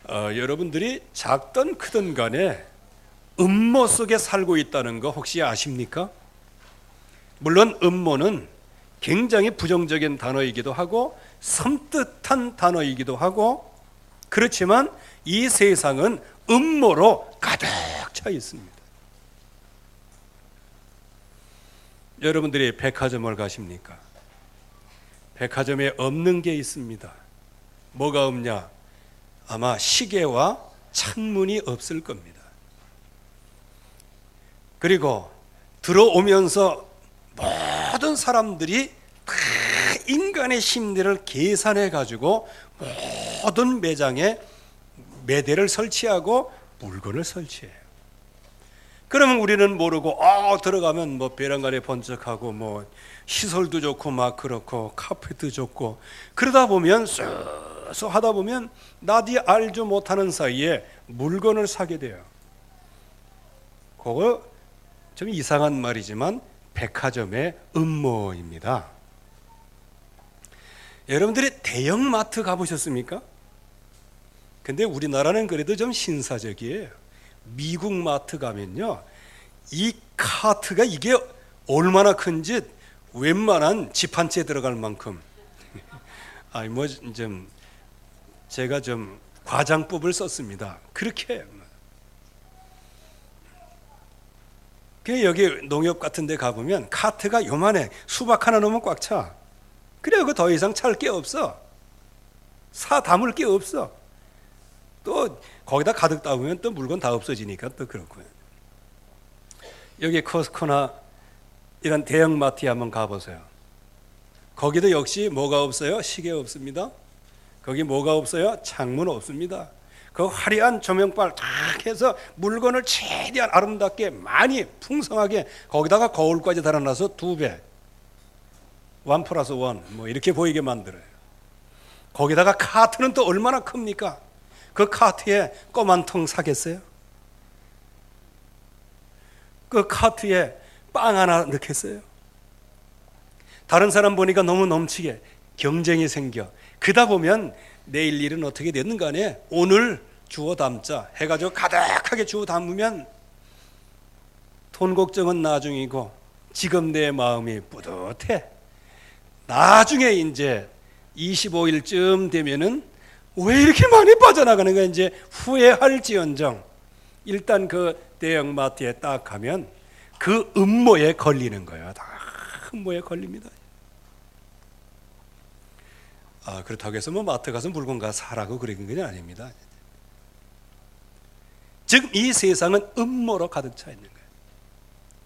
여러분들이 작든 크든 간에 음모 속에 살고 있다는 거 혹시 아십니까? 물론 음모는 굉장히 부정적인 단어이기도 하고 섬뜩한 단어이기도 하고, 그렇지만 이 세상은 음모로 가득 차 있습니다. 여러분들이 백화점을 가십니까? 백화점에 없는 게 있습니다. 뭐가 없냐? 아마 시계와 창문이 없을 겁니다. 그리고 들어오면서 모든 사람들이 다 인간의 심리를 계산해 가지고 모든 매장에 매대를 설치하고 물건을 설치해요. 그러면 우리는 모르고 들어가면 뭐 베란간에 번쩍하고 뭐 시설도 좋고 막 그렇고 카페도 좋고, 그러다 보면 쓱 하다 보면 나도 알지 못하는 사이에 물건을 사게 돼요. 그거 좀 이상한 말이지만 백화점의 음모입니다. 여러분들이 대형마트 가보셨습니까? 근데 우리나라는 그래도 좀 신사적이에요. 미국 마트 가면요, 이 카트가 이게 얼마나 큰지 웬만한 집 한 채 들어갈 만큼 제가 좀 과장법을 썼습니다. 그렇게 여기 농협 같은 데 가보면 카트가 요만해. 수박 하나 넣으면 꽉 차. 그래요. 더 이상 찰 게 없어. 사 담을 게 없어. 또 거기다 가득 담으면 또 물건 다 없어지니까 또 그렇고요. 여기 코스코나 이런 대형마트에 한번 가보세요. 거기도 역시 뭐가 없어요? 시계 없습니다. 거기 뭐가 없어요? 창문 없습니다. 그 화려한 조명빨 딱 해서 물건을 최대한 아름답게 많이 풍성하게, 거기다가 거울까지 달아놔서 2배 1+1 뭐 이렇게 보이게 만들어요. 거기다가 카트는 또 얼마나 큽니까? 그 카트에 껌 한 통 사겠어요? 그 카트에 빵 하나 넣겠어요? 다른 사람 보니까 너무 넘치게 경쟁이 생겨. 그러다 보면 내일 일은 어떻게 됐는 간에 오늘 주워 담자 해가지고 가득하게 주워 담으면 돈 걱정은 나중이고 지금 내 마음이 뿌듯해. 나중에 이제 25일쯤 되면은 왜 이렇게 많이 빠져나가는가 이제 후회할지언정, 일단 그 대형마트에 딱 가면 그 음모에 걸리는 거예요. 다 음모에 걸립니다. 그렇다고 해서 뭐 마트 가서 물건 가서 사라고 그런 건 아닙니다. 지금 이 세상은 음모로 가득 차 있는 거예요.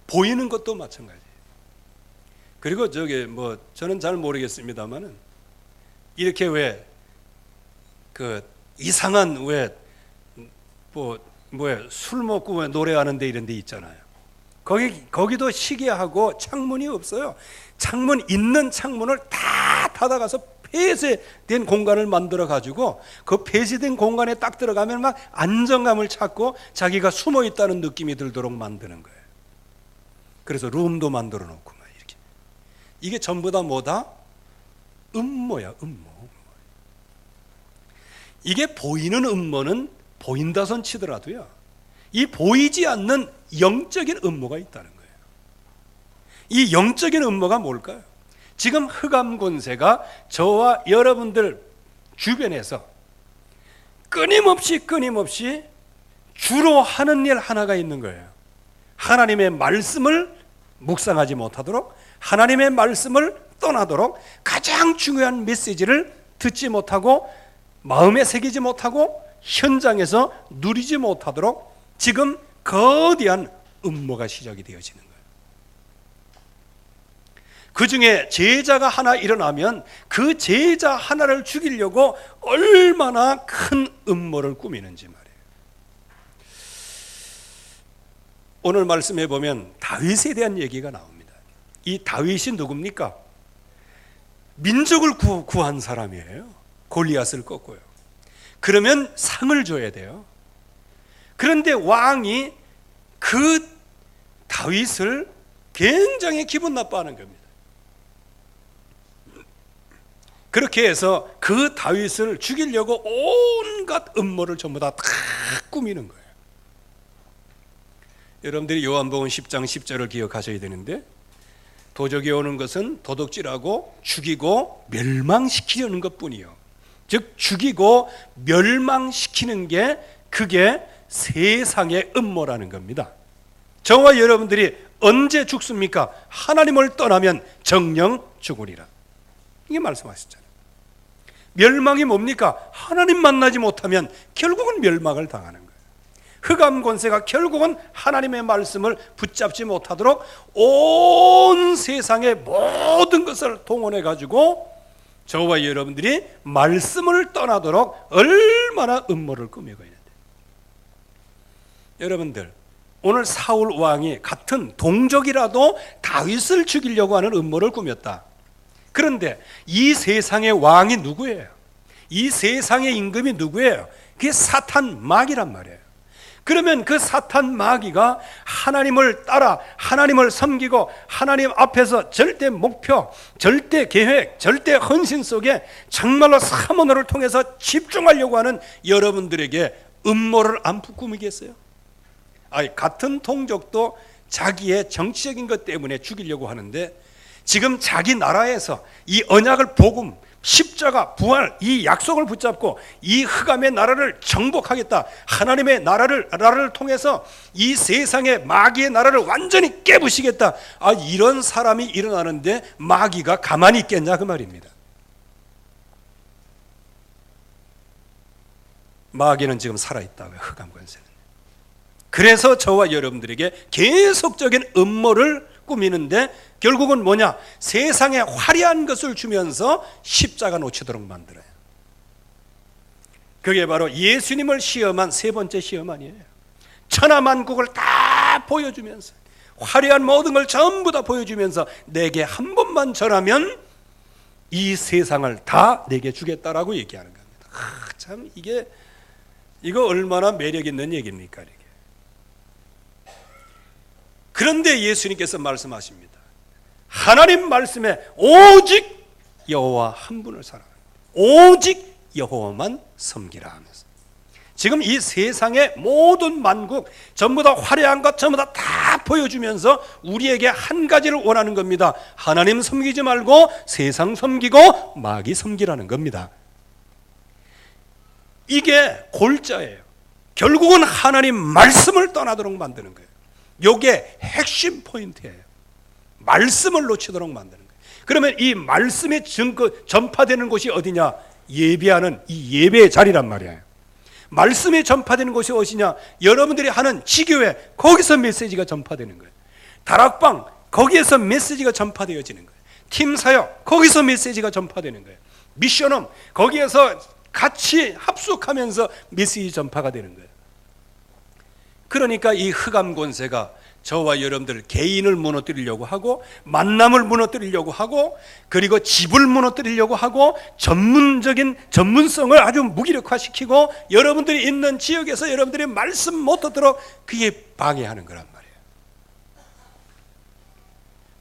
보이는 것도 마찬가지예요. 그리고 저는 잘 모르겠습니다만은 이렇게 왜 그 이상한 술 먹고 왜 노래하는데 이런 데 있잖아요. 거기도 시계하고 창문이 없어요. 있는 창문을 다 닫아가서 폐쇄된 공간을 만들어 가지고 그 폐쇄된 공간에 딱 들어가면 막 안정감을 찾고 자기가 숨어 있다는 느낌이 들도록 만드는 거예요. 그래서 룸도 만들어 놓고 막 이렇게. 이게 전부 다 뭐다? 음모야, 음모. 이게 보이는 음모는 보인다 손 치더라도요, 이 보이지 않는 영적인 음모가 있다는 거예요. 이 영적인 음모가 뭘까요? 지금 흑암 권세가 저와 여러분들 주변에서 끊임없이 주로 하는 일 하나가 있는 거예요. 하나님의 말씀을 묵상하지 못하도록, 하나님의 말씀을 떠나도록, 가장 중요한 메시지를 듣지 못하고 마음에 새기지 못하고 현장에서 누리지 못하도록 지금 거대한 음모가 시작이 되어지는 거예요. 그 중에 제자가 하나 일어나면 그 제자 하나를 죽이려고 얼마나 큰 음모를 꾸미는지 말이에요. 오늘 말씀해 보면 다윗에 대한 얘기가 나옵니다. 이 다윗이 누굽니까? 민족을 구한 사람이에요. 골리앗을 꺾고요. 그러면 상을 줘야 돼요. 그런데 왕이 그 다윗을 굉장히 기분 나빠하는 겁니다. 그렇게 해서 그 다윗을 죽이려고 온갖 음모를 전부 다 꾸미는 거예요. 여러분들이 요한복음 10장 10절을 기억하셔야 되는데, 도적이 오는 것은 도둑질하고 죽이고 멸망시키려는 것뿐이요. 즉 죽이고 멸망시키는 게 그게 세상의 음모라는 겁니다. 저와 여러분들이 언제 죽습니까? 하나님을 떠나면 정령 죽으리라. 이게 말씀하셨잖아요. 멸망이 뭡니까? 하나님 만나지 못하면 결국은 멸망을 당하는 거예요. 흑암 권세가 결국은 하나님의 말씀을 붙잡지 못하도록 온 세상의 모든 것을 동원해 가지고 저와 여러분들이 말씀을 떠나도록 얼마나 음모를 꾸미고 있는데, 여러분들 오늘 사울 왕이 같은 동족이라도 다윗을 죽이려고 하는 음모를 꾸몄다. 그런데 이 세상의 왕이 누구예요? 이 세상의 임금이 누구예요? 그게 사탄 마귀란 말이에요. 그러면 그 사탄 마귀가 하나님을 따라 하나님을 섬기고 하나님 앞에서 절대 목표, 절대 계획, 절대 헌신 속에 정말로 사모노를 통해서 집중하려고 하는 여러분들에게 음모를 안 꾸미겠어요? 같은 동족도 자기의 정치적인 것 때문에 죽이려고 하는데, 지금 자기 나라에서 이 언약을, 복음, 십자가, 부활, 이 약속을 붙잡고 이 흑암의 나라를 정복하겠다, 하나님의 나라를 통해서 이 세상의 마귀의 나라를 완전히 깨부시겠다, 이런 사람이 일어나는데 마귀가 가만히 있겠냐 그 말입니다. 마귀는 지금 살아있다고요, 흑암 권세는. 그래서 저와 여러분들에게 계속적인 음모를 꾸미는데 결국은 뭐냐? 세상에 화려한 것을 주면서 십자가 놓치도록 만들어요. 그게 바로 예수님을 시험한 세 번째 시험 아니에요. 천하만국을 다 보여주면서, 화려한 모든 걸 전부 다 보여주면서 내게 한 번만 절하면 이 세상을 다 내게 주겠다라고 얘기하는 겁니다. 참 이거 얼마나 매력 있는 얘기입니까 이게. 그런데 예수님께서 말씀하십니다. 하나님 말씀에 오직 여호와 한 분을 사랑하라, 오직 여호와만 섬기라 하면서, 지금 이 세상의 모든 만국 전부 다 화려한 것 전부 다 보여주면서 우리에게 한 가지를 원하는 겁니다. 하나님 섬기지 말고 세상 섬기고 마귀 섬기라는 겁니다. 이게 골자예요. 결국은 하나님 말씀을 떠나도록 만드는 거예요. 이게 핵심 포인트예요. 말씀을 놓치도록 만드는 거예요. 그러면 이 말씀의 전파되는 곳이 어디냐? 예배하는 이 예배의 자리란 말이에요. 말씀이 전파되는 곳이 어디냐? 여러분들이 하는 지교회, 거기서 메시지가 전파되는 거예요. 다락방, 거기에서 메시지가 전파되어지는 거예요. 팀 사역, 거기서 메시지가 전파되는 거예요. 미션홈, 거기에서 같이 합숙하면서 메시지 전파가 되는 거예요. 그러니까 이 흑암 권세가 저와 여러분들 개인을 무너뜨리려고 하고, 만남을 무너뜨리려고 하고, 그리고 집을 무너뜨리려고 하고, 전문성을 아주 무기력화시키고 여러분들이 있는 지역에서 여러분들이 말씀 못 듣도록 그게 방해하는 거란 말이에요.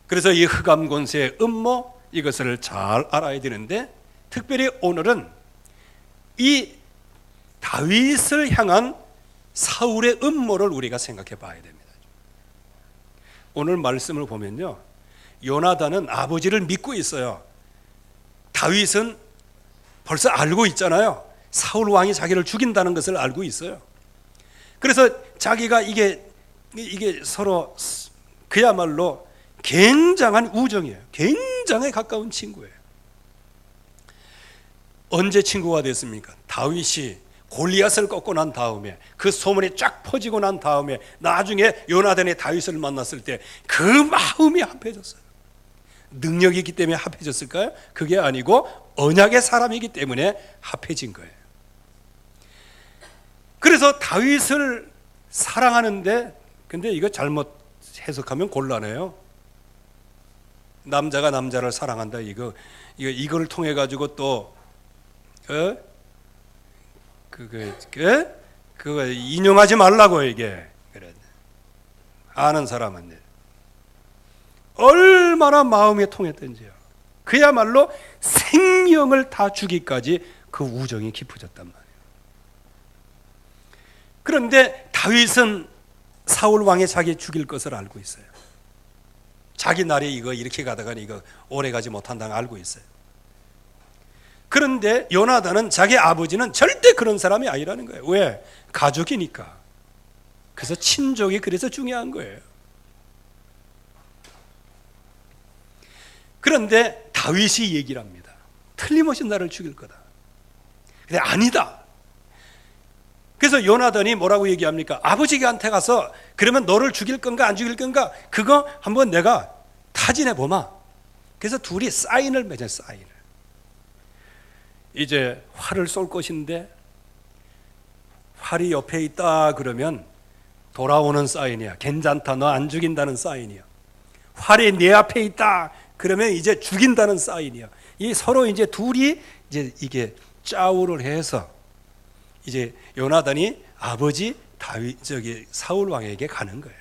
그래서 이 흑암 권세의 음모, 이것을 잘 알아야 되는데, 특별히 오늘은 이 다윗을 향한 사울의 음모를 우리가 생각해 봐야 됩니다. 오늘 말씀을 보면요, 요나단은 아버지를 믿고 있어요. 다윗은 벌써 알고 있잖아요. 사울 왕이 자기를 죽인다는 것을 알고 있어요. 그래서 자기가 이게 서로 그야말로 굉장한 우정이에요. 굉장히 가까운 친구예요. 언제 친구가 됐습니까? 다윗이 골리앗을 꺾고 난 다음에, 그 소문이 쫙 퍼지고 난 다음에 나중에 요나단의 다윗을 만났을 때 그 마음이 합해졌어요. 능력이 있기 때문에 합해졌을까요? 그게 아니고 언약의 사람이기 때문에 합해진 거예요. 그래서 다윗을 사랑하는데, 근데 이거 잘못 해석하면 곤란해요. 남자가 남자를 사랑한다, 이걸 통해 가지고 또 그거 인용하지 말라고. 이게 그래. 아는 사람은 얼마나 마음이 통했던지요. 그야말로 생명을 다 주기까지 그 우정이 깊어졌단 말이에요. 그런데 다윗은 사울 왕의 자기 죽일 것을 알고 있어요. 자기 날이 이거 이렇게 가다가는 이거 오래 가지 못한다는 걸 알고 있어요. 그런데 요나단은 자기 아버지는 절대 그런 사람이 아니라는 거예요. 왜? 가족이니까. 그래서 친족이 그래서 중요한 거예요. 그런데 다윗이 얘기를 합니다. 틀림없이 나를 죽일 거다. 근데 아니다. 그래서 요나단이 뭐라고 얘기합니까? 아버지한테 가서 그러면 너를 죽일 건가 안 죽일 건가 그거 한번 내가 타진해 보마. 그래서 둘이 사인을 맺어요. 사인을. 이제 활을 쏠 것인데 활이 옆에 있다 그러면 돌아오는 사인이야. 괜찮다. 너 안 죽인다는 사인이야. 활이 내 앞에 있다 그러면 이제 죽인다는 사인이야. 이 서로 이제 둘이 이제 이게 짜우를 해서 이제 요나단이 아버지 다윗 사울 왕에게 가는 거예요.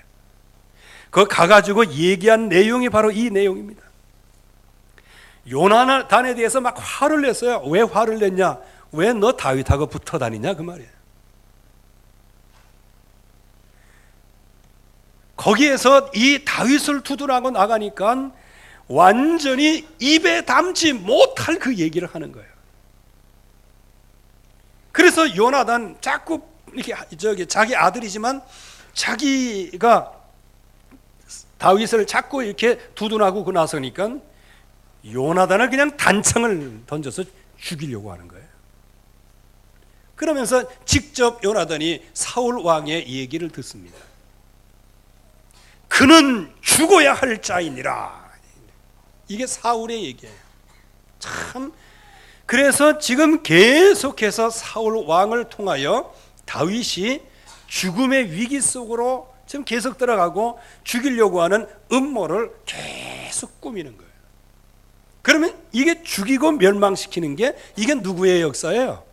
그 가가지고 얘기한 내용이 바로 이 내용입니다. 요나단에 대해서 막 화를 냈어요. 왜 화를 냈냐? 왜 너 다윗하고 붙어 다니냐 그 말이에요. 거기에서 이 다윗을 두둔하고 나가니까 완전히 입에 담지 못할 그 얘기를 하는 거예요. 그래서 요나단 자꾸 이렇게 자기 아들이지만 자기가 다윗을 자꾸 이렇게 두둔하고 나서니까 요나단을 그냥 단창을 던져서 죽이려고 하는 거예요. 그러면서 직접 요나단이 사울 왕의 얘기를 듣습니다. 그는 죽어야 할 자이니라. 이게 사울의 얘기예요. 참. 그래서 지금 계속해서 사울 왕을 통하여 다윗이 죽음의 위기 속으로 지금 계속 들어가고 죽이려고 하는 음모를 계속 꾸미는 거예요. 그러면 이게 죽이고 멸망시키는 게 이게 누구의 역사예요?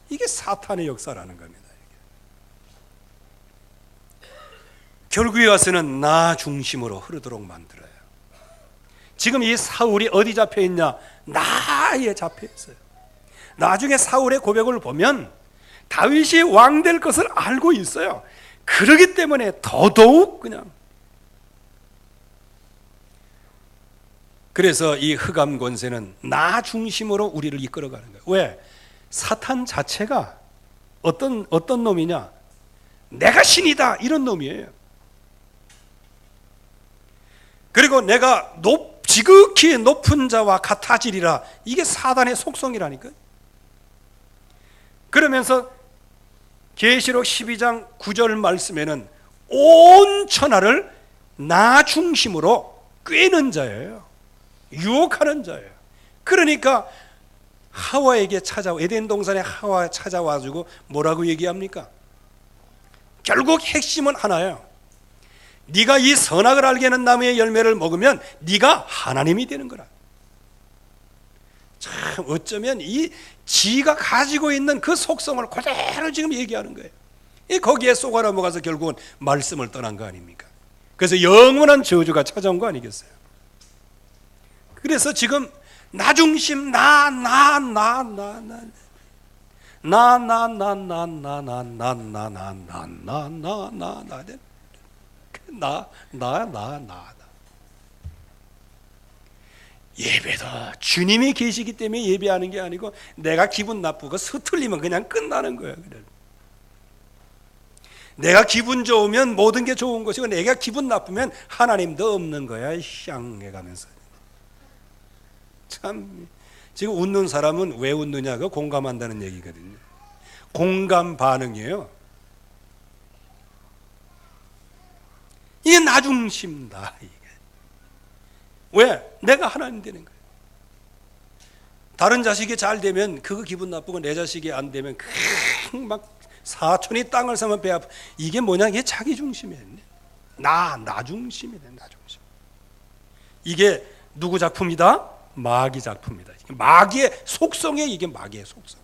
이게 사탄의 역사라는 겁니다. 결국에 와서는 나 중심으로 흐르도록 만들어요. 지금 이 사울이 어디 잡혀 있냐? 나에 잡혀 있어요. 나중에 사울의 고백을 보면 다윗이 왕 될 것을 알고 있어요. 그러기 때문에 더더욱 그냥. 그래서 이 흑암 권세는 나 중심으로 우리를 이끌어가는 거예요. 왜? 사탄 자체가 어떤 놈이냐? 내가 신이다 이런 놈이에요. 그리고 내가 지극히 높은 자와 같아지리라. 이게 사단의 속성이라니까요. 그러면서 계시록 12장 9절 말씀에는 온 천하를 나 중심으로 꿰는 자예요. 유혹하는 자예요. 그러니까 하와에게 에덴 동산에 하와 찾아와가지고 뭐라고 얘기합니까? 결국 핵심은 하나예요. 네가 이 선악을 알게 하는 나무의 열매를 먹으면 네가 하나님이 되는 거라. 참 어쩌면 이 지가 가지고 있는 그 속성을 그대로 지금 얘기하는 거예요. 거기에 속아 넘어가서 결국은 말씀을 떠난 거 아닙니까? 그래서 영원한 저주가 찾아온 거 아니겠어요? 그래서 지금 나 중심 나 예배도 주님이 계시기 때문에 예배하는 게 아니고 내가 기분 나쁘고 서툴리면 그냥 끝나는 거예요. 내가 기분 좋으면 모든 게 좋은 것이고 내가 기분 나쁘면 하나님도 없는 거야. 향해가면서 참 지금 웃는 사람은 왜 웃느냐가 공감한다는 얘기거든요. 공감 반응이에요. 이게 나 중심다. 왜? 내가 하나님 되는 거예요. 다른 자식이 잘 되면 그거 기분 나쁘고 내 자식이 안 되면 막 사촌이 땅을 사면 배 아파. 이게 뭐냐? 이게 자기 중심이에요. 나 중심이네. 나 중심. 이게 누구 작품이다? 마귀 작품이다. 마귀의 속성에 이게 마귀의 속성.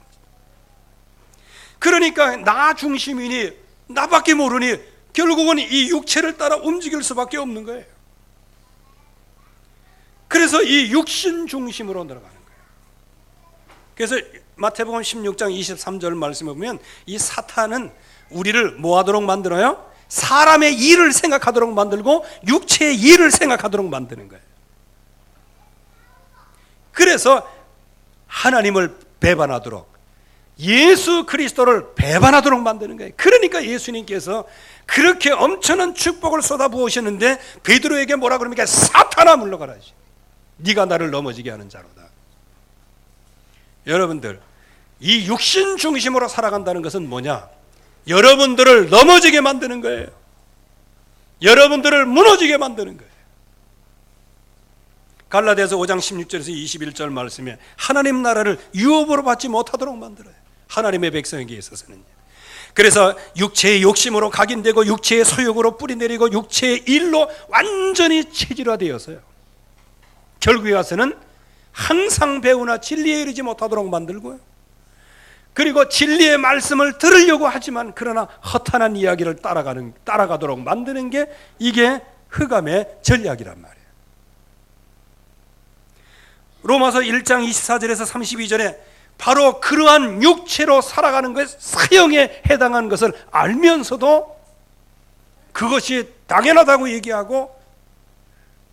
그러니까 나 중심이니 나밖에 모르니 결국은 이 육체를 따라 움직일 수밖에 없는 거예요. 그래서 이 육신 중심으로 들어가는 거예요. 그래서 마태복음 16장 23절 말씀에 보면 이 사탄은 우리를 뭐 하도록 만들어요? 사람의 일을 생각하도록 만들고 육체의 일을 생각하도록 만드는 거예요. 그래서 하나님을 배반하도록, 예수 그리스도를 배반하도록 만드는 거예요. 그러니까 예수님께서 그렇게 엄청난 축복을 쏟아부으셨는데 베드로에게 뭐라 그럽니까? 사탄아 물러가라. 네가 나를 넘어지게 하는 자로다. 여러분들, 이 육신 중심으로 살아간다는 것은 뭐냐? 여러분들을 넘어지게 만드는 거예요. 여러분들을 무너지게 만드는 거예요. 갈라디아서 5장 16절에서 21절 말씀에 하나님 나라를 유업으로 받지 못하도록 만들어요. 하나님의 백성에게 있어서는요. 그래서 육체의 욕심으로 각인되고 육체의 소욕으로 뿌리내리고 육체의 일로 완전히 체질화되어서요. 결국에 가서는 항상 배우나 진리에 이르지 못하도록 만들고요. 그리고 진리의 말씀을 들으려고 하지만 그러나 허탄한 이야기를 따라가도록 만드는 게 이게 흑암의 전략이란 말이에요. 로마서 1장 24절에서 32절에 바로 그러한 육체로 살아가는 것, 사형에 해당하는 것을 알면서도 그것이 당연하다고 얘기하고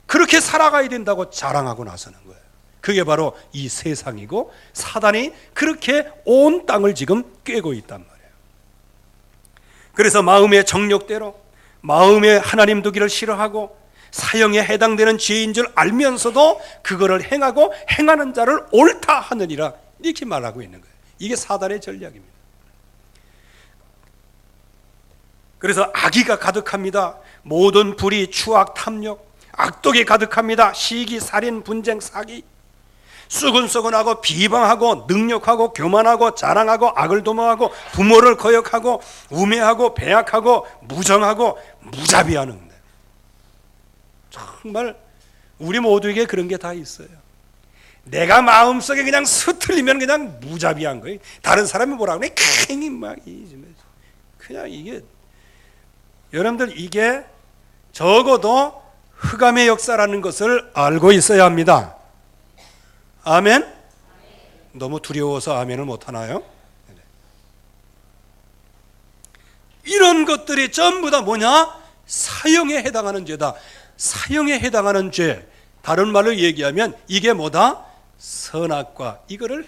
그렇게 살아가야 된다고 자랑하고 나서는 거예요. 그게 바로 이 세상이고 사단이 그렇게 온 땅을 지금 꿰고 있단 말이에요. 그래서 마음의 정욕대로 마음의 하나님 두기를 싫어하고 사형에 해당되는 죄인 줄 알면서도 그거를 행하고 행하는 자를 옳다 하느니라 이렇게 말하고 있는 거예요. 이게 사단의 전략입니다. 그래서 악의가 가득합니다. 모든 불의, 추악, 탐욕, 악독이 가득합니다. 시기, 살인, 분쟁, 사기, 쑥은쑥은하고 비방하고 능욕하고 교만하고 자랑하고 악을 도모하고 부모를 거역하고 우매하고 배약하고 무정하고 무자비하는, 정말 우리 모두에게 그런 게 다 있어요. 내가 마음속에 그냥 서툴리면 그냥 무자비한 거예요. 다른 사람이 뭐라고 그래? 그냥 이게, 여러분들 이게 적어도 흑암의 역사라는 것을 알고 있어야 합니다. 아멘? 너무 두려워서 아멘을 못하나요? 이런 것들이 전부 다 뭐냐? 사형에 해당하는 죄다. 사형에 해당하는 죄, 다른 말로 얘기하면 이게 뭐다? 선악과 이거를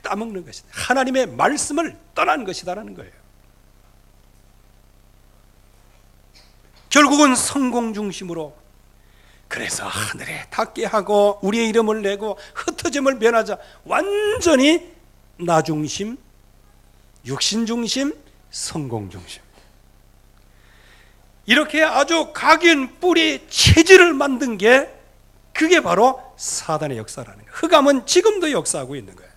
따먹는 것이다. 하나님의 말씀을 떠난 것이다라는 거예요. 결국은 성공 중심으로, 그래서 하늘에 닿게 하고 우리의 이름을 내고 흩어짐을 면하자, 완전히 나 중심, 육신 중심, 성공 중심, 이렇게 아주 각인 뿌리 체질을 만든 게 그게 바로 사단의 역사라는 거예요. 흑암은 지금도 역사하고 있는 거예요.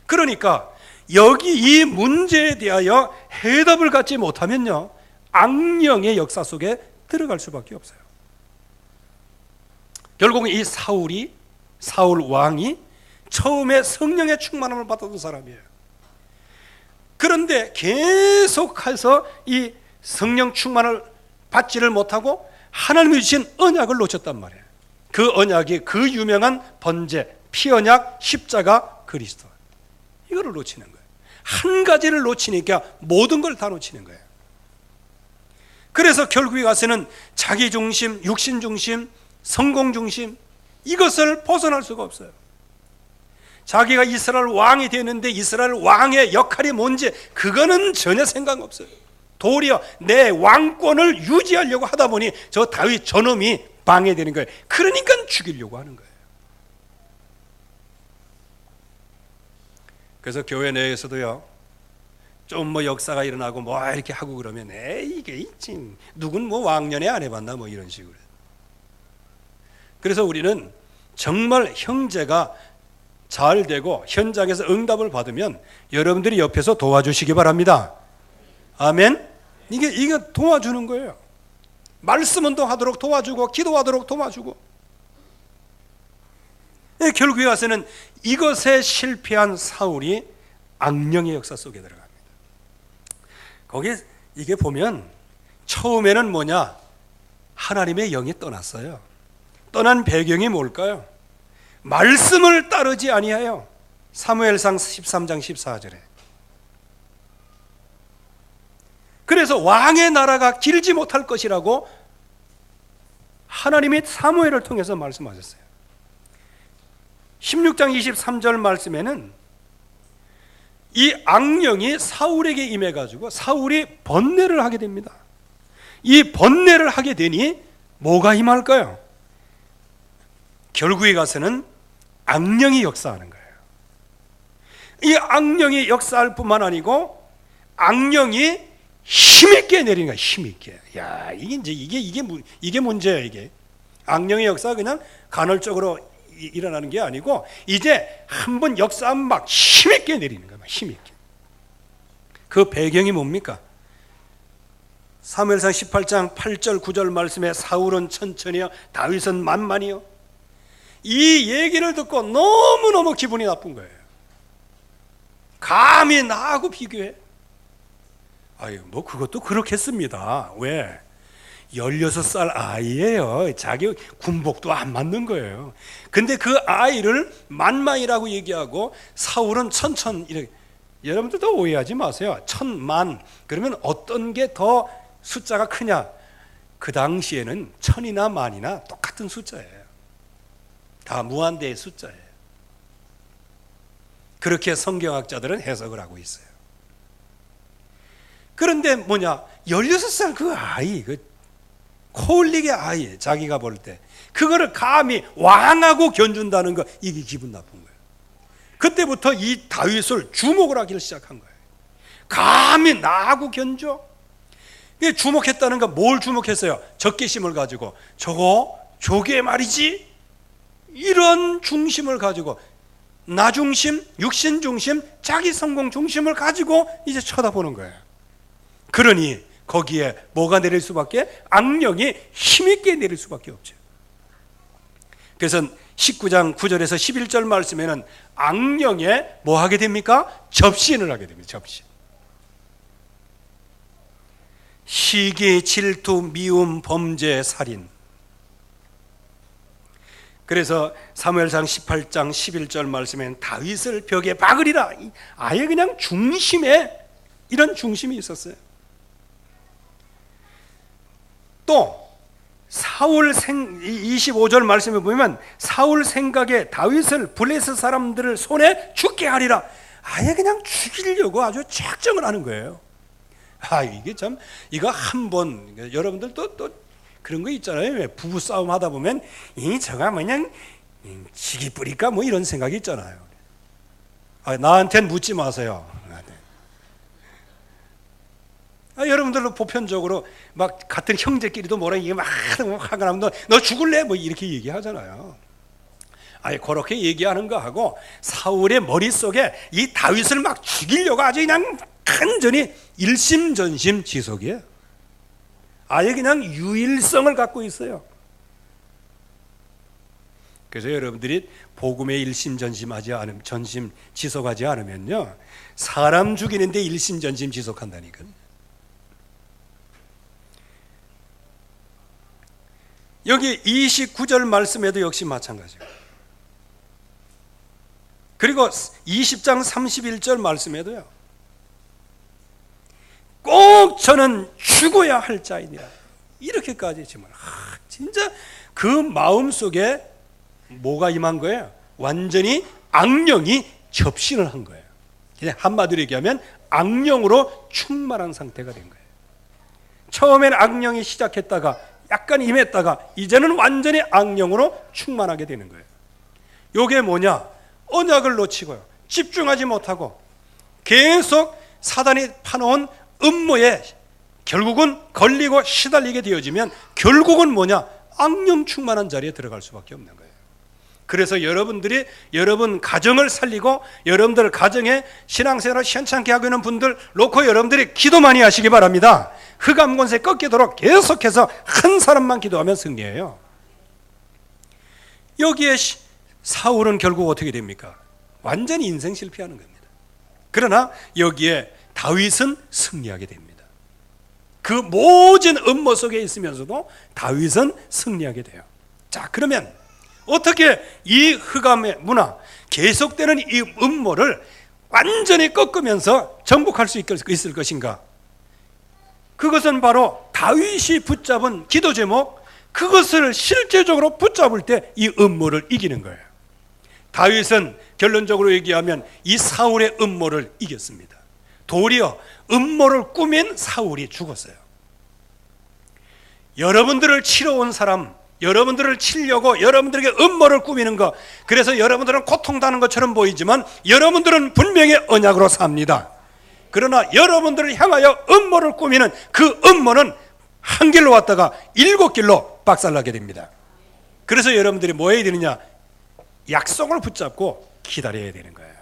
그러니까 여기 이 문제에 대하여 해답을 갖지 못하면요, 악령의 역사 속에 들어갈 수밖에 없어요. 결국은 이 사울 왕이 처음에 성령의 충만함을 받았던 사람이에요. 그런데 계속해서 이 성령 충만을 받지를 못하고 하나님이 주신 언약을 놓쳤단 말이에요. 그 언약이 그 유명한 번제, 피언약, 십자가, 그리스도, 이거를 놓치는 거예요. 한 가지를 놓치니까 모든 걸 다 놓치는 거예요. 그래서 결국에 가서는 자기 중심, 육신 중심, 성공 중심, 이것을 벗어날 수가 없어요. 자기가 이스라엘 왕이 되는데 이스라엘 왕의 역할이 뭔지 그거는 전혀 생각 없어요. 도리어 내 왕권을 유지하려고 하다 보니 저 다윗 저놈이 방해되는 거예요. 그러니까 죽이려고 하는 거예요. 그래서 교회 내에서도요, 좀 뭐 역사가 일어나고 뭐 이렇게 하고 그러면 이게 있지, 누군 뭐 왕년에 안 해봤나 뭐 이런 식으로. 그래서 우리는 정말 형제가 잘 되고 현장에서 응답을 받으면 여러분들이 옆에서 도와주시기 바랍니다. 아멘. 이게 도와주는 거예요. 말씀 운동하도록 도와주고 기도하도록 도와주고. 결국에 와서는 이것에 실패한 사울이 악령의 역사 속에 들어갑니다. 거기에 이게 보면 처음에는 뭐냐? 하나님의 영이 떠났어요. 떠난 배경이 뭘까요? 말씀을 따르지 아니하여. 사무엘상 13장 14절에. 그래서 왕의 나라가 길지 못할 것이라고 하나님이 사무엘을 통해서 말씀하셨어요. 16장 23절 말씀에는 이 악령이 사울에게 임해가지고 사울이 번뇌를 하게 됩니다. 이 번뇌를 하게 되니 뭐가 임할까요? 결국에 가서는 악령이 역사하는 거예요. 이 악령이 역사할 뿐만 아니고 악령이 힘있게 내리는 거야. 힘있게. 야, 이게 문제야. 이게 악령의 역사가 그냥 간헐적으로 일어나는 게 아니고 이제 한번 역사하면 막 힘있게 내리는 거야. 힘있게. 그 배경이 뭡니까? 사무엘상 18장 8절 9절 말씀에 사울은 천천히요, 다윗은 만만히요. 이 얘기를 듣고 너무너무 기분이 나쁜 거예요. 감히 나하고 비교해? 아유, 뭐 그것도 그렇겠습니다. 왜? 16살 아이예요. 자기 군복도 안 맞는 거예요. 근데 그 아이를 만만이라고 얘기하고 사울은 천천 이렇게. 여러분들도 오해하지 마세요. 천만 그러면 어떤 게 더 숫자가 크냐? 그 당시에는 천이나 만이나 똑같은 숫자예요. 다 무한대의 숫자예요. 그렇게 성경학자들은 해석을 하고 있어요. 그런데 뭐냐? 16살 그 아이, 그 코올릭의 아이, 자기가 볼 때 그거를 감히 왕하고 견준다는 거, 이게 기분 나쁜 거예요. 그때부터 이 다윗을 주목을 하기를 시작한 거예요. 감히 나하고 견줘? 주목했다는 건 뭘 주목했어요? 적개심을 가지고 저게 말이지? 이런 중심을 가지고 나 중심, 육신 중심, 자기 성공 중심을 가지고 이제 쳐다보는 거예요. 그러니 거기에 뭐가 내릴 수밖에? 악령이 힘있게 내릴 수밖에 없죠. 그래서 19장 9절에서 11절 말씀에는 악령에 뭐 하게 됩니까? 접신을 하게 됩니다. 접신. 시기, 질투, 미움, 범죄, 살인. 그래서 사무엘상 18장 11절 말씀에는 다윗을 벽에 박으리라. 아예 그냥 중심에 이런 중심이 있었어요. 또 사울 25절 말씀에 보면 사울 생각에 다윗을 블레셋 사람들을 손에 죽게 하리라. 아예 그냥 죽이려고 아주 작정을 하는 거예요. 이게 참, 이거 한번 여러분들도 또 그런 거 있잖아요. 왜 부부 싸움 하다 보면 저가 그냥 지기 뿌릴까 뭐 이런 생각이 있잖아요. 나한테는 묻지 마세요. 여러분들도 보편적으로 막 같은 형제끼리도 뭐라 이게 막 화가 나면 너 죽을래? 뭐 이렇게 얘기하잖아요. 그렇게 얘기하는 거 하고 사울의 머릿속에 이 다윗을 막 죽이려고 아주 그냥 간절히 일심전심 지속이에요. 아예 그냥 유일성을 갖고 있어요. 그래서 여러분들이 복음에 일심전심하지 않으면, 전심 지속하지 않으면요, 사람 죽이는데 일심전심 지속한다니까요. 여기 29절 말씀에도 역시 마찬가지예요. 그리고 20장 31절 말씀에도요, 꼭 저는 죽어야 할 자이니라. 이렇게까지 정말 진짜 그 마음속에 뭐가 임한 거예요? 완전히 악령이 접신을 한 거예요. 그냥 한마디로 얘기하면 악령으로 충만한 상태가 된 거예요. 처음에는 악령이 시작했다가 약간 임했다가 이제는 완전히 악령으로 충만하게 되는 거예요. 이게 뭐냐? 언약을 놓치고요, 집중하지 못하고 계속 사단이 파놓은 음모에 결국은 걸리고 시달리게 되어지면 결국은 뭐냐? 악령 충만한 자리에 들어갈 수밖에 없는 거예요. 그래서 여러분들이 여러분 가정을 살리고 여러분들 가정에 신앙생활을 시원찮게 하고 있는 분들 놓고 여러분들이 기도 많이 하시기 바랍니다. 흑암 권세 꺾이도록 계속해서 한 사람만 기도하면 승리예요. 여기에 사울은 결국 어떻게 됩니까? 완전히 인생 실패하는 겁니다. 그러나 여기에 다윗은 승리하게 됩니다. 그 모든 음모 속에 있으면서도 다윗은 승리하게 돼요. 자, 그러면 어떻게 이 흑암의 문화, 계속되는 이 음모를 완전히 꺾으면서 정복할 수 있을 것인가? 그것은 바로 다윗이 붙잡은 기도 제목, 그것을 실제적으로 붙잡을 때 이 음모를 이기는 거예요. 다윗은 결론적으로 얘기하면 이 사울의 음모를 이겼습니다. 도리어 음모를 꾸민 사울이 죽었어요. 여러분들을 치러 온 사람, 여러분들을 치려고 여러분들에게 음모를 꾸미는 것, 그래서 여러분들은 고통당하는 것처럼 보이지만 여러분들은 분명히 언약으로 삽니다. 그러나 여러분들을 향하여 음모를 꾸미는 그 음모는 한 길로 왔다가 7길로 박살나게 됩니다. 그래서 여러분들이 뭐 해야 되느냐? 약속을 붙잡고 기다려야 되는 거예요.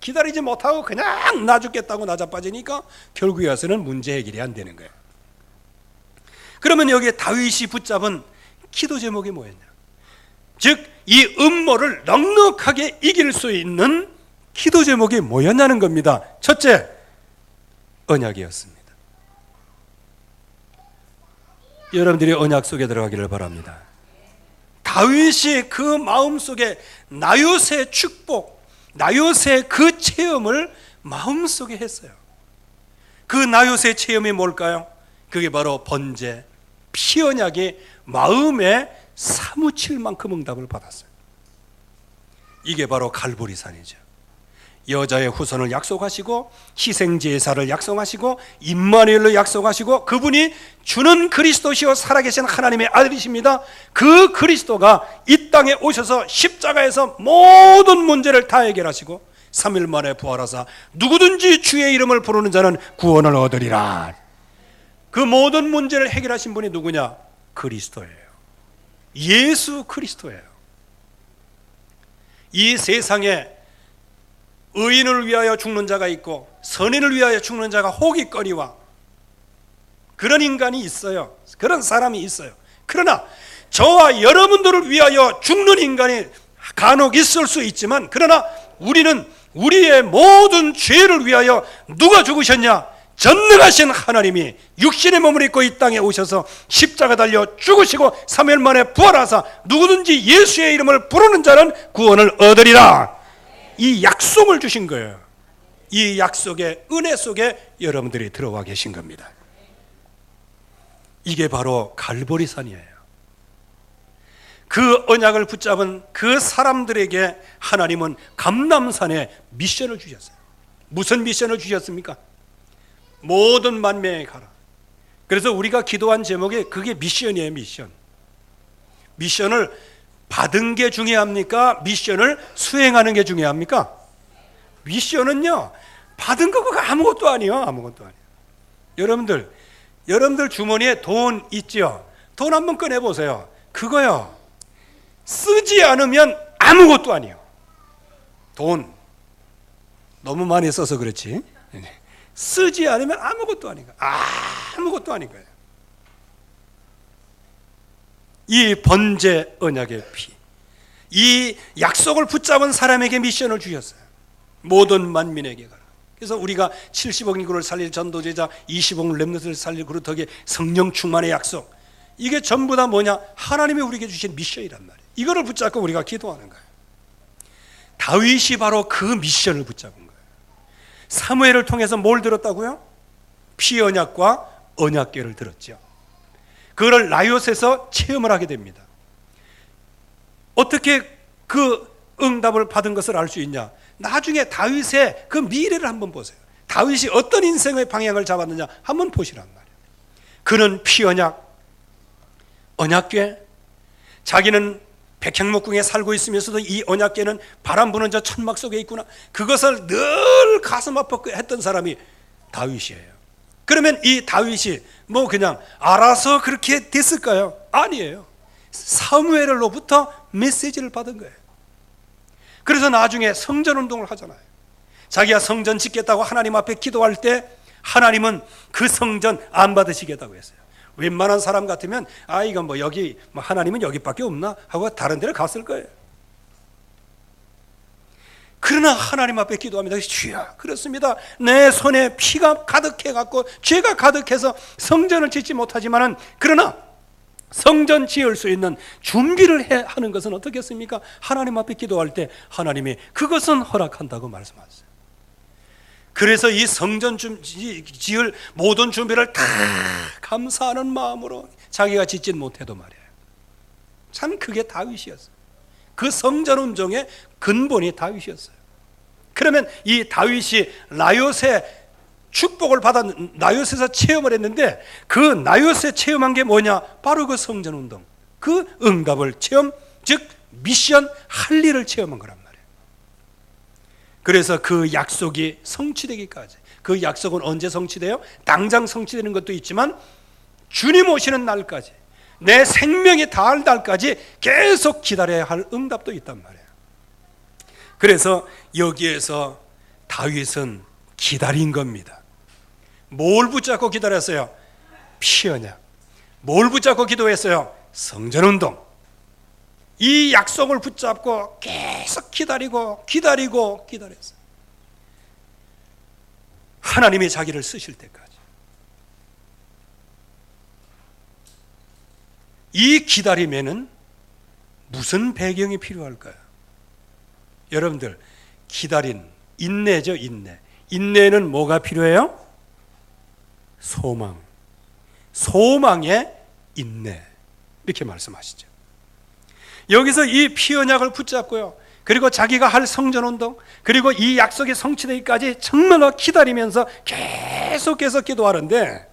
기다리지 못하고 그냥 나 죽겠다고 나자빠지니까 결국에 와서는 문제 해결이 안 되는 거예요. 그러면 여기에 다윗이 붙잡은 기도 제목이 뭐였냐? 즉 이 음모를 넉넉하게 이길 수 있는 기도 제목이 뭐였냐는 겁니다. 첫째, 언약이었습니다. 여러분들이 언약 속에 들어가기를 바랍니다. 다윗이 그 마음속에 나요새 축복, 나요새 그 체험을 마음속에 했어요. 그 나요새 체험이 뭘까요? 그게 바로 번제, 피언약이 마음에 사무칠 만큼 응답을 받았어요. 이게 바로 갈보리산이죠. 여자의 후손을 약속하시고 희생제사를 약속하시고 임마누엘로 약속하시고 그분이 주는 그리스도시요 살아계신 하나님의 아들이십니다. 그 그리스도가 이 땅에 오셔서 십자가에서 모든 문제를 다 해결하시고 3일 만에 부활하사 누구든지 주의 이름을 부르는 자는 구원을 얻으리라. 그 모든 문제를 해결하신 분이 누구냐? 그리스도예요. 예수 그리스도예요. 이 세상에 의인을 위하여 죽는 자가 있고 선인을 위하여 죽는 자가 혹이거니와 그런 인간이 있어요. 그런 사람이 있어요. 그러나 저와 여러분들을 위하여 죽는 인간이 간혹 있을 수 있지만, 그러나 우리는 우리의 모든 죄를 위하여 누가 죽으셨냐? 전능하신 하나님이 육신의 몸을 입고 이 땅에 오셔서 십자가 달려 죽으시고 3일 만에 부활하사 누구든지 예수의 이름을 부르는 자는 구원을 얻으리라. 이 약속을 주신 거예요. 이 약속의 은혜 속에 여러분들이 들어와 계신 겁니다. 이게 바로 갈보리산이에요. 그 언약을 붙잡은 그 사람들에게 하나님은 감람산에 미션을 주셨어요. 무슨 미션을 주셨습니까? 모든 만민에게 가라. 그래서 우리가 기도한 제목이 그게 미션이에요. 미션. 미션을 받은 게 중요합니까? 미션을 수행하는 게 중요합니까? 미션은요, 받은 거가 아무것도 아니에요. 아무것도 아니에요. 여러분들 주머니에 돈 있죠? 돈 한번 꺼내보세요. 그거요, 쓰지 않으면 아무것도 아니에요. 돈 너무 많이 써서 그렇지, 쓰지 않으면 아무것도 아닌 거예요. 아무것도 아닌 거예요. 이 번제 언약의 피, 이 약속을 붙잡은 사람에게 미션을 주셨어요. 모든 만민에게 가라. 그래서 우리가 70억 인구를 살릴 전도제자, 20억 렘넌트를 살릴 그루터기, 성령 충만의 약속, 이게 전부 다 뭐냐? 하나님이 우리에게 주신 미션이란 말이에요. 이거를 붙잡고 우리가 기도하는 거예요. 다윗이 바로 그 미션을 붙잡은 거예요. 사무엘을 통해서 뭘 들었다고요? 피 언약과 언약궤를 들었죠. 그걸 나요새에서 체험을 하게 됩니다. 어떻게 그 응답을 받은 것을 알 수 있냐? 나중에 다윗의 그 미래를 한번 보세요. 다윗이 어떤 인생의 방향을 잡았느냐 한번 보시란 말이에요. 그는 피 언약, 언약궤, 자기는 백향목궁에 살고 있으면서도 이 언약궤는 바람 부는 저 천막 속에 있구나, 그것을 늘 가슴 아파 했던 사람이 다윗이에요. 그러면 이 다윗이 뭐 그냥 알아서 그렇게 됐을까요? 아니에요. 사무엘로부터 메시지를 받은 거예요. 그래서 나중에 성전운동을 하잖아요. 자기가 성전 짓겠다고 하나님 앞에 기도할 때 하나님은 그 성전 안 받으시겠다고 했어요. 웬만한 사람 같으면 이건 뭐 여기 하나님은 여기밖에 없나 하고 다른 데를 갔을 거예요. 그러나 하나님 앞에 기도합니다. 주여, 그렇습니다. 내 손에 피가 가득해 갖고 죄가 가득해서 성전을 짓지 못하지만은, 그러나 성전 지을 수 있는 준비를 하는 것은 어떻겠습니까? 하나님 앞에 기도할 때 하나님이 그것은 허락한다고 말씀하셨어요. 그래서 이 성전 지을 모든 준비를 다 감사하는 마음으로 자기가 짓진 못해도 말이에요. 참 그게 다윗이었어요. 그 성전 운동의 근본이 다윗이었어요. 그러면 이 다윗이 나요새 축복을 받아 나요새에서 체험을 했는데 그 나요새 체험한 게 뭐냐? 바로 그 성전 운동, 그 응답을 체험, 즉 미션 할 일을 체험한 거란 말이에요. 그래서 그 약속이 성취되기까지, 그 약속은 언제 성취돼요? 당장 성취되는 것도 있지만 주님 오시는 날까지, 내 생명이 닿을 날까지 계속 기다려야 할 응답도 있단 말이에요. 그래서 여기에서 다윗은 기다린 겁니다. 뭘 붙잡고 기다렸어요? 피 언약. 뭘 붙잡고 기도했어요? 성전운동. 이 약속을 붙잡고 계속 기다렸어요. 하나님이 자기를 쓰실 때까지. 이 기다림에는 무슨 배경이 필요할까요? 여러분들, 기다린 인내죠, 인내. 인내는 뭐가 필요해요? 소망. 소망의 인내. 이렇게 말씀하시죠. 여기서 이 피언약을 붙잡고요, 그리고 자기가 할 성전운동, 그리고 이 약속이 성취되기까지 정말로 기다리면서 계속해서 기도하는데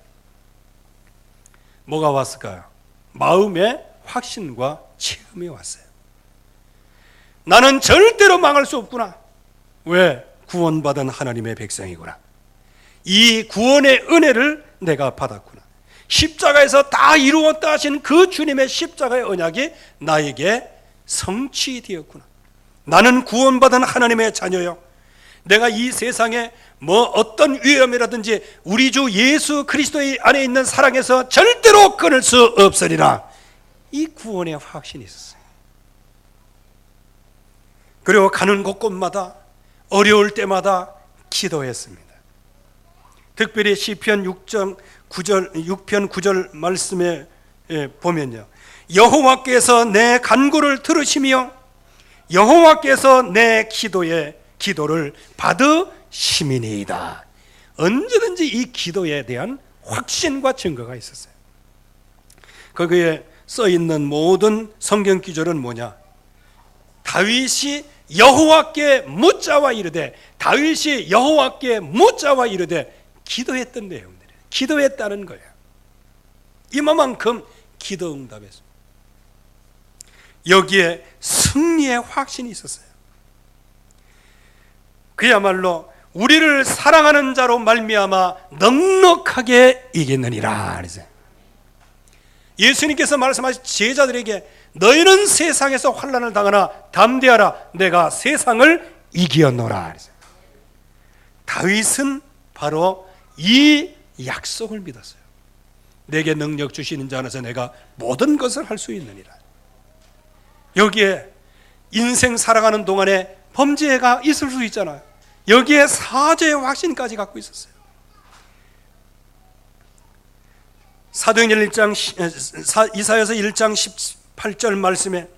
뭐가 왔을까요? 마음의 확신과 체험이 왔어요. 나는 절대로 망할 수 없구나. 왜? 구원받은 하나님의 백성이구나. 이 구원의 은혜를 내가 받았구나. 십자가에서 다 이루었다 하신 그 주님의 십자가의 언약이 나에게 성취되었구나. 나는 구원받은 하나님의 자녀요. 내가 이 세상에 뭐 어떤 위험이라든지 우리 주 예수 그리스도의 안에 있는 사랑에서 절대로 끊을 수 없으리라. 이 구원의 확신이 있었어요. 그리고 가는 곳곳마다 어려울 때마다 기도했습니다. 특별히 시편 6편 9절 말씀에 보면요, 여호와께서 내 간구를 들으시며 여호와께서 내 기도를 받으시미니이다. 언제든지 이 기도에 대한 확신과 증거가 있었어요. 거기에 써있는 모든 성경 기절은 뭐냐? 다윗이 여호와께 묻자와 이르되, 다윗이 여호와께 묻자와 이르되 기도했던 내용들이에요. 기도했다는 거예요. 이만큼 기도 응답했습니다. 여기에 승리의 확신이 있었어요. 그야말로 우리를 사랑하는 자로 말미암아 넉넉하게 이겼느니라 그랬어요. 예수님께서 말씀하신 제자들에게 너희는 세상에서 환난을 당하나 담대하라, 내가 세상을 이기었노라 그랬어요. 다윗은 바로 이 약속을 믿었어요. 내게 능력 주시는 자 안에서 내가 모든 것을 할 수 있느니라. 여기에 인생 살아가는 동안에 범죄가 있을 수 있잖아요. 여기에 사죄의 확신까지 갖고 있었어요. 사도행전 1장 이사야서 1장 18절 말씀에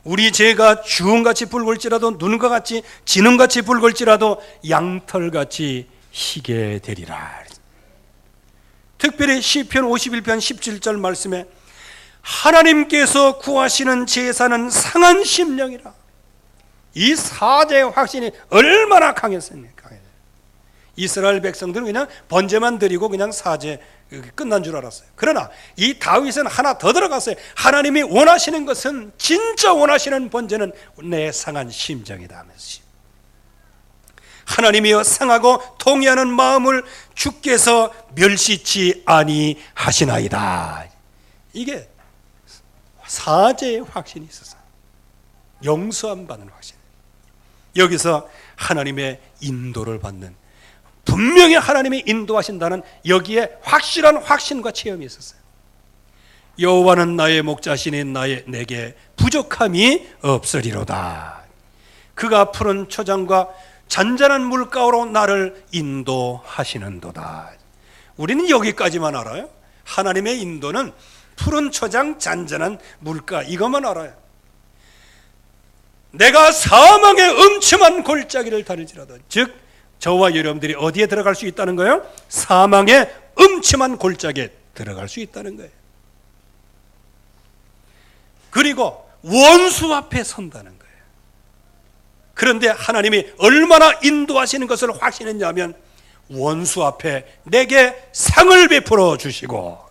우리 죄가 주홍같이 붉을지라도 눈과 같이 진홍같이 붉을지라도 양털같이 희게 되리라. 특별히 시편 51편 17절 말씀에 하나님께서 구하시는 제사는 상한 심령이라. 이 사죄의 확신이 얼마나 강했습니까? 이스라엘 백성들은 그냥 번제만 드리고 그냥 사죄 끝난 줄 알았어요. 그러나 이 다윗은 하나 더 들어갔어요. 하나님이 원하시는 것은, 진짜 원하시는 번제는 내 상한 심정이다 하면서, 하나님이여 상하고 통회하는 마음을 주께서 멸시치 아니하시나이다. 이게 사죄의 확신이 있었어요. 용서함 받는 확신. 여기서 하나님의 인도를 받는, 분명히 하나님이 인도하신다는 여기에 확실한 확신과 체험이 있었어요. 여호와는 나의 목자시니 내게 부족함이 없으리로다. 그가 푸른 초장과 잔잔한 물가로 나를 인도하시는도다. 우리는 여기까지만 알아요. 하나님의 인도는 푸른 초장 잔잔한 물가, 이것만 알아요. 내가 사망의 음침한 골짜기를 다닐지라도, 즉 저와 여러분들이 어디에 들어갈 수 있다는 거예요? 사망의 음침한 골짜기에 들어갈 수 있다는 거예요. 그리고 원수 앞에 선다는 거예요. 그런데 하나님이 얼마나 인도하시는 것을 확신했냐면, 원수 앞에 내게 상을 베풀어 주시고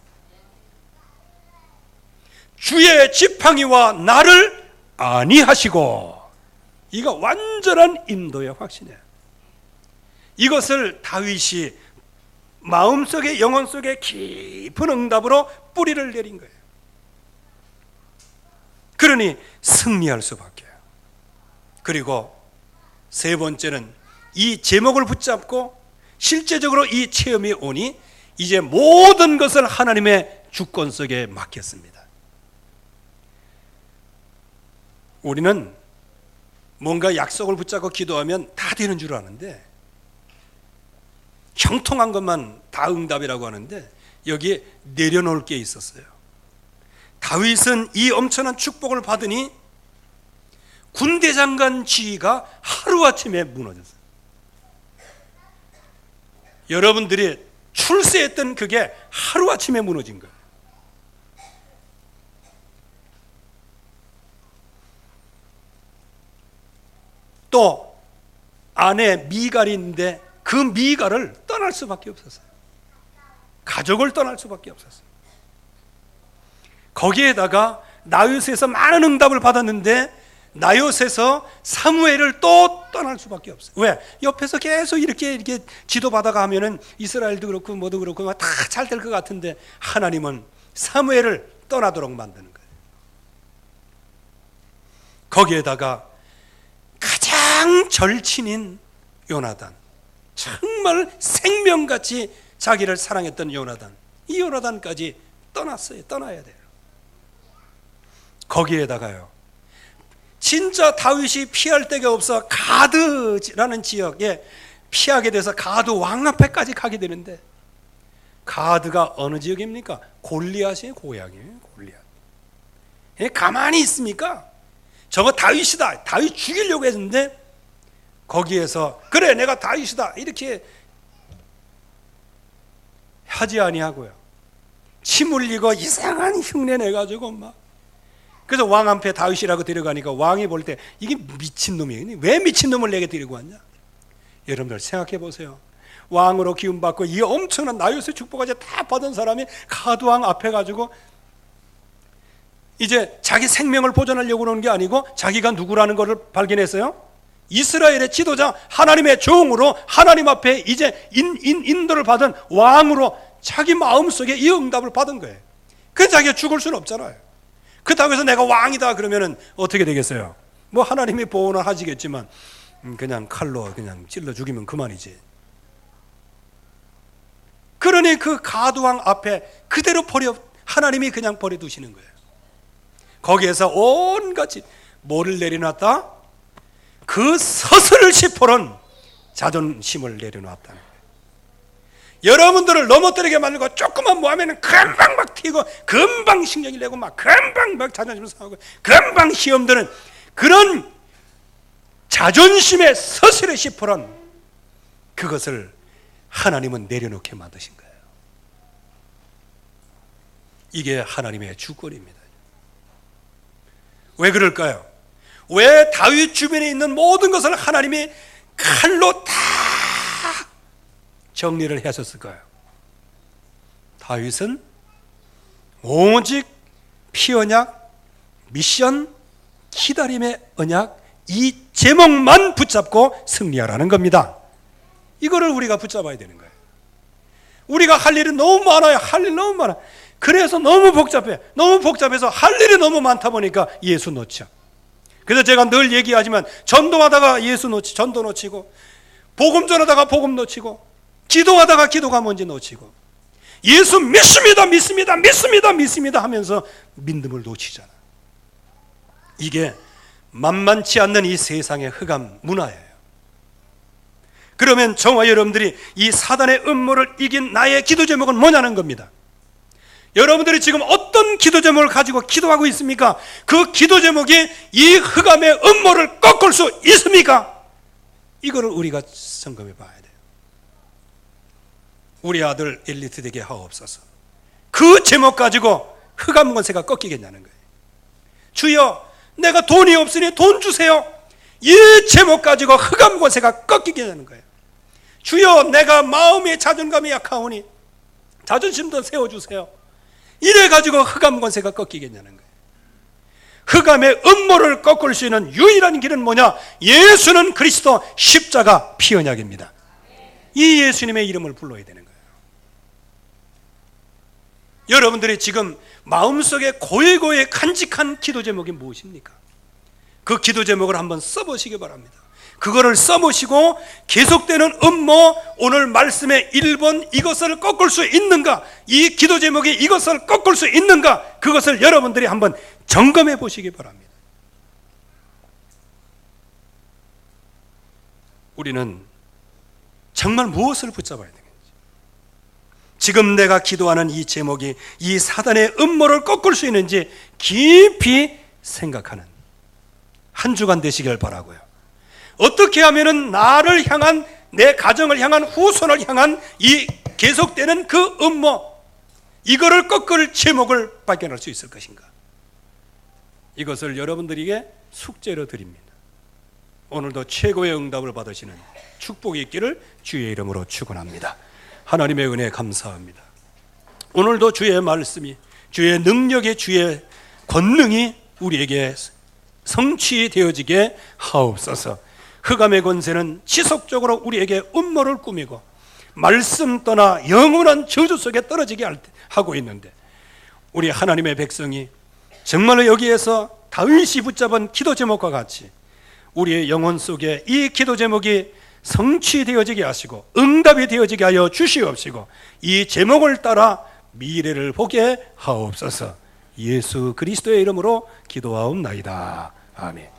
주의 지팡이와 나를 안위하시고, 이거 완전한 인도의 확신이에요. 이것을 다윗이 마음속에, 영혼 속에 깊은 응답으로 뿌리를 내린 거예요. 그러니 승리할 수밖에요. 그리고 세 번째는 이 제목을 붙잡고 실제적으로 이 체험이 오니 이제 모든 것을 하나님의 주권 속에 맡겼습니다. 우리는 뭔가 약속을 붙잡고 기도하면 다 되는 줄 아는데, 형통한 것만 다 응답이라고 하는데, 여기에 내려놓을 게 있었어요. 다윗은 이 엄청난 축복을 받으니 군대장관 지위가 하루아침에 무너졌어요. 여러분들이 출세했던 그게 하루아침에 무너진 거예요. 또 아내 미갈이 있는데 그 미갈을 떠날 수밖에 없었어요. 가족을 떠날 수밖에 없었어요. 거기에다가 나요스에서 많은 응답을 받았는데 나요스에서 사무엘을 또 떠날 수밖에 없어요. 왜? 옆에서 계속 이렇게 지도받아가 하면은 이스라엘도 그렇고 뭐도 그렇고 다 잘 될 것 같은데, 하나님은 사무엘을 떠나도록 만드는 거예요. 거기에다가 가장 절친인 요나단, 정말 생명같이 자기를 사랑했던 요나단, 이 요나단까지 떠났어요. 떠나야 돼요. 거기에다가요, 진짜 다윗이 피할 데가 없어 가드라는 지역에 피하게 돼서 가드 왕 앞에까지 가게 되는데, 가드가 어느 지역입니까? 골리앗의 고향이에요. 골리앗. 가만히 있습니까? 저거 다윗이다, 다윗 죽이려고 했는데, 거기에서 그래 내가 다윗이다 이렇게 하지 아니하고요, 침 흘리고 이상한 흉내 내가지고 막, 그래서 왕 앞에 다윗이라고 데려가니까 왕이 볼 때 이게 미친놈이에요. 왜 미친놈을 내게 데리고 왔냐? 여러분들 생각해 보세요. 왕으로 기운받고 이 엄청난 나요스의 축복까지 다 받은 사람이 가드왕 앞에 가지고 이제 자기 생명을 보존하려고 그러는 게 아니고 자기가 누구라는 것을 발견했어요. 이스라엘의 지도자, 하나님의 종으로 하나님 앞에 이제 인도를 받은 왕으로 자기 마음속에 이 응답을 받은 거예요. 그래서 자기가 죽을 수는 없잖아요. 그렇다고 해서 내가 왕이다 그러면은 어떻게 되겠어요? 뭐 하나님이 보호는 하시겠지만 그냥 칼로 그냥 찔러 죽이면 그만이지. 그러니 그 가드왕 앞에 그대로 하나님이 그냥 버려두시는 거예요. 거기에서 온갖 뭐를 내려놨다? 그 서슬을 짚어놓은 자존심을 내려놨다는 거예요. 여러분들을 넘어뜨리게 만들고 조금만 뭐 하면 금방 막 튀고, 금방 신경이 내고, 막 금방 막 자존심을 상하고, 금방 시험드는 그런 자존심의 서슬에 짚어놓은 그것을 하나님은 내려놓게 만드신 거예요. 이게 하나님의 주권입니다. 왜 그럴까요? 왜 다윗 주변에 있는 모든 것을 하나님이 칼로 다 정리를 하셨을까요? 다윗은 오직 피언약, 미션, 기다림의 언약, 이 제목만 붙잡고 승리하라는 겁니다. 이거를 우리가 붙잡아야 되는 거예요. 우리가 할 일이 너무 많아요. 할 일 너무 많아. 그래서 너무 복잡해. 너무 복잡해서 할 일이 너무 많다 보니까 예수 놓쳐. 그래서 제가 늘 얘기하지만, 전도하다가 예수 놓치, 전도 놓치고, 복음 전하다가 복음 놓치고, 기도하다가 기도가 뭔지 놓치고, 예수 믿습니다, 믿습니다, 믿습니다, 믿습니다 하면서 믿음을 놓치잖아. 이게 만만치 않는 이 세상의 흑암 문화예요. 그러면 저와 여러분들이 이 사단의 음모를 이긴 나의 기도 제목은 뭐냐는 겁니다. 여러분들이 지금 어떤 기도 제목을 가지고 기도하고 있습니까? 그 기도 제목이 이 흑암의 음모를 꺾을 수 있습니까? 이거를 우리가 점검해 봐야 돼요. 우리 아들 엘리트 되게 하옵소서. 그 제목 가지고 흑암 권세가 꺾이겠냐는 거예요. 주여, 내가 돈이 없으니 돈 주세요. 이 제목 가지고 흑암 권세가 꺾이겠냐는 거예요. 주여, 내가 마음의 자존감이 약하오니 자존심도 세워주세요. 이래 가지고 흑암 권세가 꺾이겠냐는 거예요. 흑암의 음모를 꺾을 수 있는 유일한 길은 뭐냐? 예수는 그리스도 십자가 피 언약입니다. 이 예수님의 이름을 불러야 되는 거예요. 여러분들이 지금 마음속에 고이고이 간직한 기도 제목이 무엇입니까? 그 기도 제목을 한번 써보시기 바랍니다. 그거를 써보시고 계속되는 음모, 오늘 말씀의 1번 이것을 꺾을 수 있는가, 이 기도 제목이 이것을 꺾을 수 있는가, 그것을 여러분들이 한번 점검해 보시기 바랍니다. 우리는 정말 무엇을 붙잡아야 되는지, 지금 내가 기도하는 이 제목이 이 사단의 음모를 꺾을 수 있는지 깊이 생각하는 한 주간 되시길 바라고요. 어떻게 하면은 나를 향한, 내 가정을 향한, 후손을 향한 이 계속되는 그 음모, 이거를 꺾을 제목을 발견할 수 있을 것인가? 이것을 여러분들에게 숙제로 드립니다. 오늘도 최고의 응답을 받으시는 축복이 있기를 주의 이름으로 축원합니다. 하나님의 은혜 감사합니다. 오늘도 주의 말씀이, 주의 능력이, 주의 권능이 우리에게 성취되어지게 하옵소서. 흑암의 권세는 지속적으로 우리에게 음모를 꾸미고 말씀 떠나 영원한 저주 속에 떨어지게 하고 있는데, 우리 하나님의 백성이 정말로 여기에서 다윗이 붙잡은 기도 제목과 같이 우리의 영혼 속에 이 기도 제목이 성취되어지게 하시고 응답이 되어지게 하여 주시옵시고 이 제목을 따라 미래를 보게 하옵소서. 예수 그리스도의 이름으로 기도하옵나이다. 아멘.